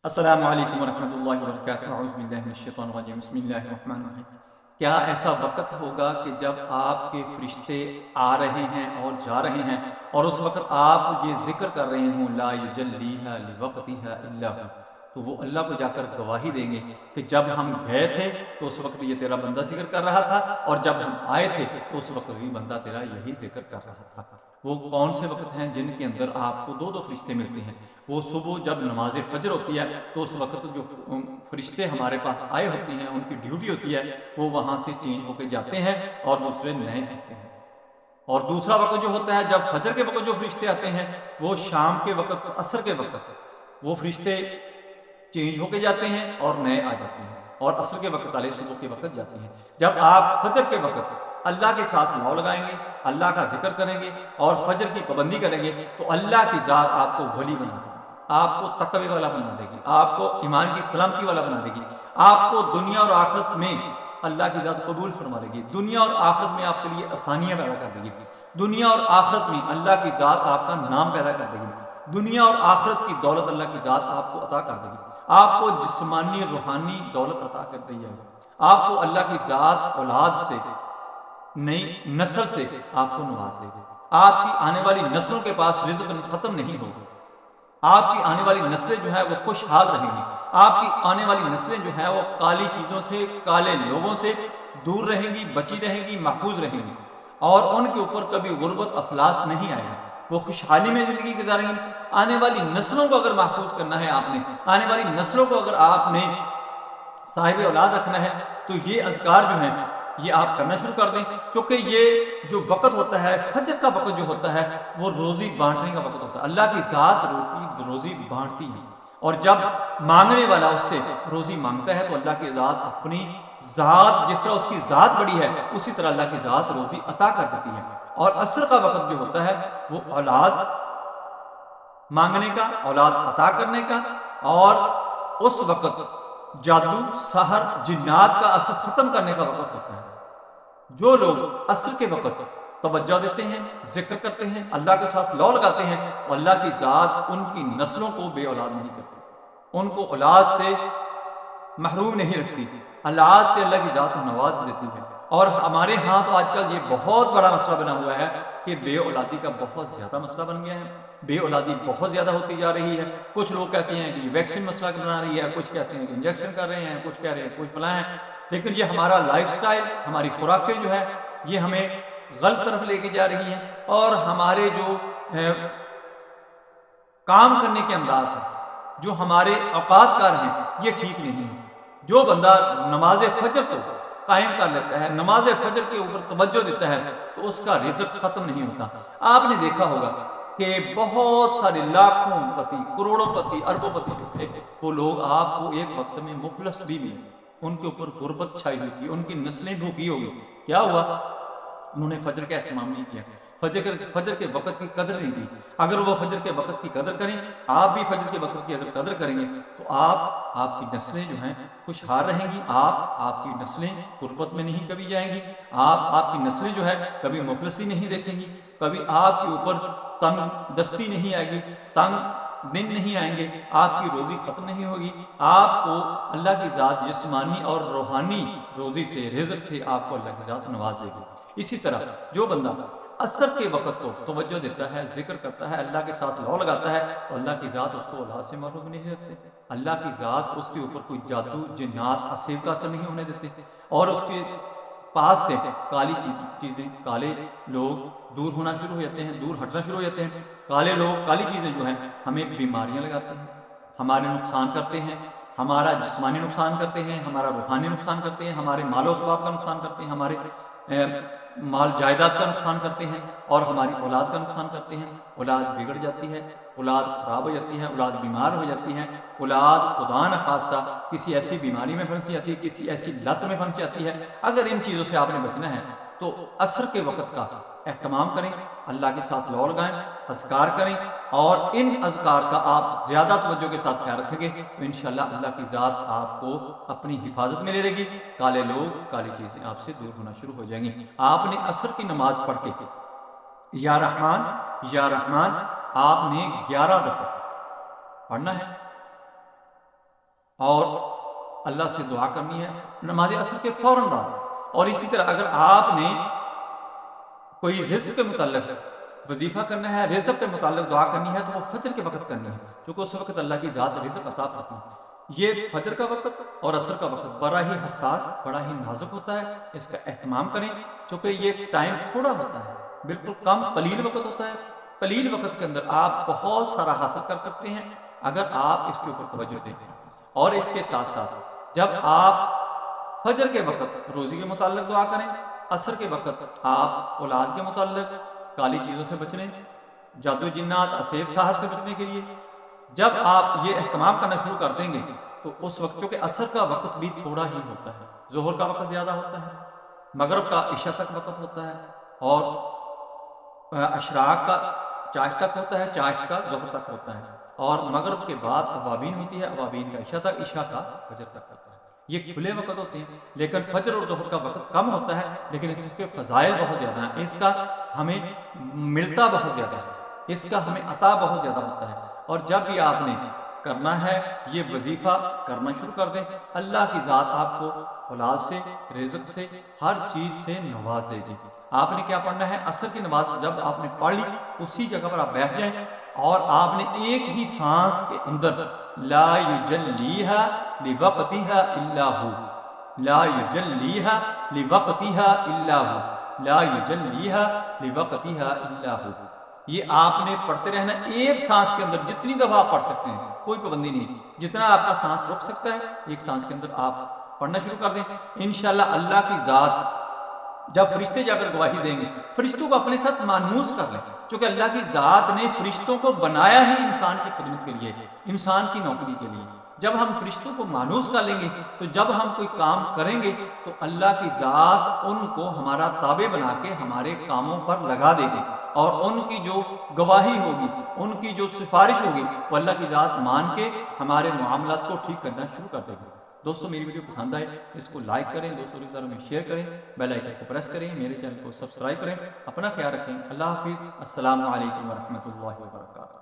السلام علیکم ورحمۃ اللہ وبرکاتہ۔ اعوذ باللہ من الشیطان الرجیم، بسم اللہ الرحمن الرحیم۔ کیا ایسا وقت ہوگا کہ جب آپ کے فرشتے آ رہے ہیں اور جا رہے ہیں اور اس وقت آپ یہ ذکر کر رہے ہوں لا یجلیھا لوقتھا الا ہو، تو وہ اللہ کو جا کر گواہی دیں گے کہ جب ہم گئے تھے تو اس وقت یہ تیرا بندہ ذکر کر رہا تھا، اور جب ہم آئے تھے تو اس وقت بھی بندہ تیرا یہی ذکر کر رہا تھا۔ وہ کون سے وقت ہیں جن کے اندر آپ کو دو فرشتے ملتے ہیں؟ وہ صبح جب نماز فجر ہوتی ہے تو اس وقت جو فرشتے ہمارے پاس آئے ہوتے ہیں، ان کی ڈیوٹی ہوتی ہے، وہ وہاں سے چینج ہو کے جاتے ہیں اور دوسرے نئے آتے ہیں۔ اور دوسرا وقت جو ہوتا ہے جب فجر کے وقت جو فرشتے آتے ہیں، وہ شام کے وقت، عصر کے وقت وہ فرشتے چینج ہو کے جاتے ہیں اور نئے آ جاتے ہیں، اور عصر کے وقت والے صبح کے وقت جاتے ہیں۔ جب آپ فجر کے وقت اللہ کے ساتھ لو لگائیں گے، اللہ کا ذکر کریں گے اور فجر کی پابندی کریں گے تو اللہ کی ذات آپ کو ولی بنا دے گی، آپ کو تقوی والا بنا دے گی، آپ کو ایمان کی سلامتی والا بنا دے گی، آپ کو دنیا اور آخرت میں اللہ کی ذات قبول فرما لے گی، دنیا اور آخرت میں آپ کے لیے آسانیاں پیدا کر دے گی، دنیا اور آخرت میں اللہ کی ذات آپ کا نام پیدا کر دے گی، دنیا اور آخرت کی دولت اللہ کی ذات آپ کو عطا کر دے گی، آپ کو جسمانی روحانی دولت عطا کر دی جائے گی، آپ کو اللہ کی ذات اولاد سے، نئی نسل سے آپ کو نواز دے گی، آپ کی آنے والی نسلوں کے پاس رزق ختم نہیں ہوگا، آپ کی آنے والی نسلیں جو ہے وہ خوشحال رہیں گی، آپ کی آنے والی نسلیں جو ہے وہ کالی چیزوں سے، کالے لوگوں سے دور رہیں گی، بچی رہیں گی، محفوظ رہیں گی، اور ان کے اوپر کبھی غربت افلاس نہیں آئے گا، وہ خوشحالی میں زندگی گزاریں گی۔ آنے والی نسلوں کو اگر محفوظ کرنا ہے آپ نے، آنے والی نسلوں کو اگر آپ نے صاحب اولاد رکھنا ہے تو یہ اذکار جو ہیں یہ آپ کرنا شروع کر دیں، کیونکہ یہ جو وقت ہوتا ہے فجر کا وقت جو ہوتا ہے وہ روزی بانٹنے کا وقت ہوتا ہے۔ اللہ کی ذات روزی بانٹتی ہے، اور جب مانگنے والا اس سے روزی مانگتا ہے تو اللہ کی ذات اپنی ذات، جس طرح اس کی ذات بڑی ہے اسی طرح اللہ کی ذات روزی عطا کر دیتی ہے۔ اور عصر کا وقت جو ہوتا ہے وہ اولاد مانگنے کا، اولاد عطا کرنے کا، اور اس وقت جادو، سحر، جنات کا اثر ختم کرنے کا وقت ہوتا ہے۔ جو لوگ عصر کے وقت توجہ دیتے ہیں، ذکر کرتے ہیں، اللہ کے ساتھ لو لگاتے ہیں، تو اللہ کی ذات ان کی نسلوں کو بے اولاد نہیں کرتی، ان کو اولاد سے محروم نہیں رکھتی، اولاد سے اللہ کی ذات نواز دیتی ہے۔ اور ہمارے ہاں تو آج کل یہ بہت بڑا مسئلہ بنا ہوا ہے کہ بے اولادی کا بہت زیادہ مسئلہ بن گیا ہے، بے اولادی بہت زیادہ ہوتی جا رہی ہے۔ کچھ لوگ کہتے ہیں کہ یہ ویکسین مسئلہ بنا رہی ہے، کچھ کہتے ہیں کہ انجیکشن کر رہے ہیں، کچھ کہہ رہے ہیں کچھ فلاں ہیں، لیکن یہ ہمارا لائف سٹائل، ہماری خوراکیں جو ہے یہ ہمیں غلط طرف لے کے جا رہی ہیں، اور ہمارے جو کام کرنے کے انداز ہیں، جو ہمارے اوقات کار ہیں، یہ ٹھیک نہیں ہے۔ جو بندہ نماز فجر کو قائم کر لیتا ہے، نماز فجر کے اوپر توجہ دیتا ہے، تو اس کا رزق ختم نہیں ہوتا۔ آپ نے دیکھا ہوگا کہ بہت سارے لاکھوں پتی، کروڑوں پتی، اربوں پتی جو تھے وہ لوگ آپ کو ایک وقت میں مفلس بھی ملے، ان کے اوپر غربت چھائی ہوئی تھی، ان کی نسلیں بھوکی ہو گئی۔ کیا ہوا؟ انہوں نے فجر کا اہتمام نہیں کیا، فجر کے وقت کی قدر نہیں کی۔ اگر وہ فجر کے وقت کی قدر کریں، آپ بھی فجر کے وقت کی اگر قدر کریں گے تو آپ کی نسلیں جو ہیں خوشحال رہیں گی، آپ کی نسلیں غربت میں نہیں کبھی جائیں گی، آپ کی نسلیں جو ہے کبھی مفلسی نہیں دیکھیں گی، کبھی آپ کے اوپر تنگ دستی نہیں آئے گی، تنگ دن نہیں آئیں گے، آپ کی روزی ختم نہیں ہوگی، آپ کو اللہ کی ذات جسمانی اور روحانی روزی سے، رزق سے آپ کو اللہ کی ذات نواز دے گی۔ اسی طرح جو بندہ عصر کے وقت کو توجہ دیتا ہے، ذکر کرتا ہے، اللہ کے ساتھ لو لگاتا ہے، تو اللہ کی ذات اس کو اولاد سے محروم نہیں رکھتے، اللہ کی ذات اس کے اوپر کوئی جادو، جنات، اسیر کا اثر نہیں ہونے دیتے، اور اس کے پاس سے کالی چیزیں، کالے لوگ دور ہونا شروع ہو جاتے ہیں، دور ہٹنا شروع ہو جاتے ہیں۔ کالے لوگ، کالی چیزیں جو ہیں ہمیں بیماریاں لگاتے ہیں، ہمارے نقصان کرتے ہیں، ہمارا جسمانی نقصان کرتے ہیں، ہمارا روحانی نقصان کرتے ہیں، ہمارے مال و اسباب کا نقصان کرتے ہیں، ہمارے مال جائیداد کا نقصان کرتے ہیں، اور ہماری اولاد کا نقصان کرتے ہیں۔ اولاد بگڑ جاتی ہے، اولاد خراب ہو جاتی ہے، اولاد بیمار ہو جاتی ہے، اولاد خدا نخواستہ کسی ایسی بیماری میں پھنس جاتی ہے، کسی ایسی لت میں پھنس جاتی ہے۔ اگر ان چیزوں سے آپ نے بچنا ہے تو عصر کے وقت کا اہتمام کریں، اللہ کے ساتھ لو لگائیں، اذکار کریں، اور ان اذکار کا آپ زیادہ توجہ کے ساتھ خیال رکھیں گے تو انشاءاللہ اللہ کی ذات آپ کو اپنی حفاظت میں لے لے گی، کالے لوگ، کالی چیزیں آپ سے دور ہونا شروع ہو جائیں گی۔ آپ نے عصر کی نماز پڑھ کے یا رحمان یا رحمان آپ نے 11 دفعہ پڑھنا ہے، اور اللہ سے دعا کرنی ہے نماز عصر کے فوراً بعد۔ اور اسی طرح اگر آپ نے کوئی رزق کے متعلق وظیفہ کرنا ہے، رزق کے متعلق دعا کرنی ہے، تو وہ فجر کے وقت کرنی ہے، چونکہ اس وقت اللہ کی ذات رزق عطا فرماتی ہے۔ یہ فجر کا وقت اور عصر کا وقت بڑا ہی حساس، بڑا ہی نازک ہوتا ہے، اس کا اہتمام کریں، چونکہ یہ ٹائم تھوڑا ہوتا ہے، بالکل کم قلیل وقت ہوتا ہے۔ قلیل وقت کے اندر آپ بہت سارا حاصل کر سکتے ہیں اگر آپ اس کے اوپر توجہ دیں۔ اور اس کے ساتھ ساتھ جب آپ فجر کے وقت روزی کے متعلق دعا کریں، عصر کے وقت آپ اولاد کے متعلق کالی چیزوں سے بچنے، جادو جنات اسیر سحر سے بچنے کے لیے جب آپ یہ اہتمام کرنا شروع کر دیں گے تو اس وقت چونکہ عصر کا وقت بھی تھوڑا ہی ہوتا ہے، ظہر کا وقت زیادہ ہوتا ہے، مغرب کا عشاء تک وقت ہوتا ہے، اور اشراق کا چاشت تک ہوتا ہے، چاشت کا ظہر تک ہوتا ہے، اور مغرب کے بعد اوابین ہوتی ہے، اوابین کا عشاء تک، عشاء کا فجر تک ہوتا ہے۔ یہ کھلے وقت ہوتے ہیں، لیکن فجر اور ظہر کا وقت کم ہوتا ہے، لیکن اس کے فضائل بہت زیادہ ہیں، اس کا ہمیں ملتا بہت زیادہ ہے، اس کا ہمیں عطا بہت زیادہ ہوتا ہے۔ اور جب بھی آپ نے کرنا ہے یہ وظیفہ کرنا شروع کر دیں، اللہ کی ذات آپ کو اولاد سے، رزق سے، ہر چیز سے نواز دے گی۔ آپ نے کیا پڑھنا ہے؟ عصر کی نماز جب آپ نے پڑھ لی اسی جگہ پر آپ بیٹھ جائیں اور آپ نے ایک ہی سانس کے اندر لا یجلیہا لوقتہا الا ہو، لا یجلیہا لوقتہا الا ہو، لا یجلیہا لوقتہا الا ہو، یہ آپ نے پڑھتے رہنا ایک سانس کے اندر، جتنی دفعہ آپ پڑھ سکتے ہیں، کوئی پابندی نہیں، جتنا آپ کا سانس رک سکتا ہے ایک سانس کے اندر آپ پڑھنا شروع کر دیں۔ انشاءاللہ اللہ کی ذات جب فرشتے جا کر گواہی دیں گے، فرشتوں کو اپنے ساتھ مانوس کر لیں، چونکہ اللہ کی ذات نے فرشتوں کو بنایا ہی انسان کی خدمت کے لیے، انسان کی نوکری کے لیے۔ جب ہم فرشتوں کو مانوس کر لیں گے تو جب ہم کوئی کام کریں گے تو اللہ کی ذات ان کو ہمارا تابع بنا کے ہمارے کاموں پر لگا دے گی، اور ان کی جو گواہی ہوگی، ان کی جو سفارش ہوگی، وہ اللہ کی ذات مان کے ہمارے معاملات کو ٹھیک کرنا شروع کر دے گی۔ دوستو میری ویڈیو پسند آئے اس کو لائک کریں، دوستوں کے ساتھ میں شیئر کریں، بیل آئیکن کو پریس کریں، میرے چینل کو سبسکرائب کریں۔ اپنا خیال رکھیں، اللہ حافظ، السلام علیکم ورحمۃ اللہ وبرکاتہ۔